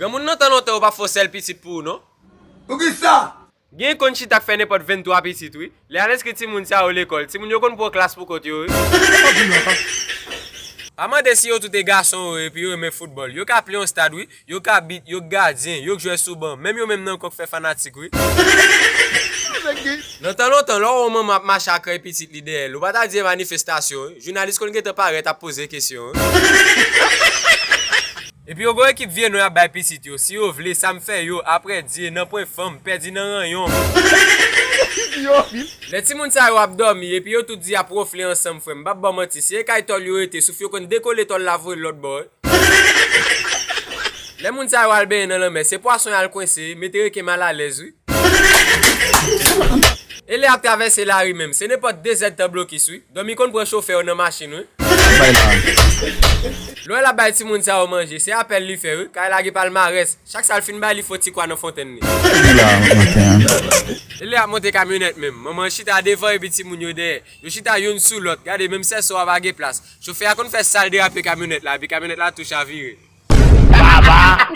Grand moun nan tan ou pas forcer le petit pour non? Pour qui ça? Gen kon chi tak fait n'importe 23 petit oui. Les anes que ti moun sa ou l'école, ti moun yo kon pour classe pour côté yo. Amande si yo tout est garçon et puis yo aime football. Yo ka play en stade oui, yo ka bit, yo gardien, yo jouer sous banc, même yo même nan kon fait fanatique oui. Dans tant longtemps là on m'a massacre petit leader. Ou pas ta dire manifestation, journaliste kon gen te paraît à poser question. Et puis, yo go équipe vient nous a bay petit yo. Si yo vle, ça me fait yo après dire nan point femme, perdi nan rayon. Les ti moun sa yo ap dormi et puis yo tout dit a profler ensemble frère. M'pa ba menti, si kay tol yo été soufi yo kon décoller tol la voie l'autre bord. Les moun sa yo al ben nan la mer, c'est poisson al coincé, mettez que mal à l'aise oui. Et les a traversé la rue même, ce n'est pas deux tableaux qui suit. Donc mi kon prend chauffeur dans machine oui. L'on la bay ti moun sa ou manger, c'est appel li fait quand il a gi palmarès. Chaque salle fin bay li faut ti quoi dans fontaine ni. Il a monté camionnette même. Maman chita devant et petit moun yo derrière. Yo chita yon sous l'autre. Regardez même c'est so va ge place. Chauffeur a kon fait salle déraper camionnette là, puis camionnette là touche à virer. Baba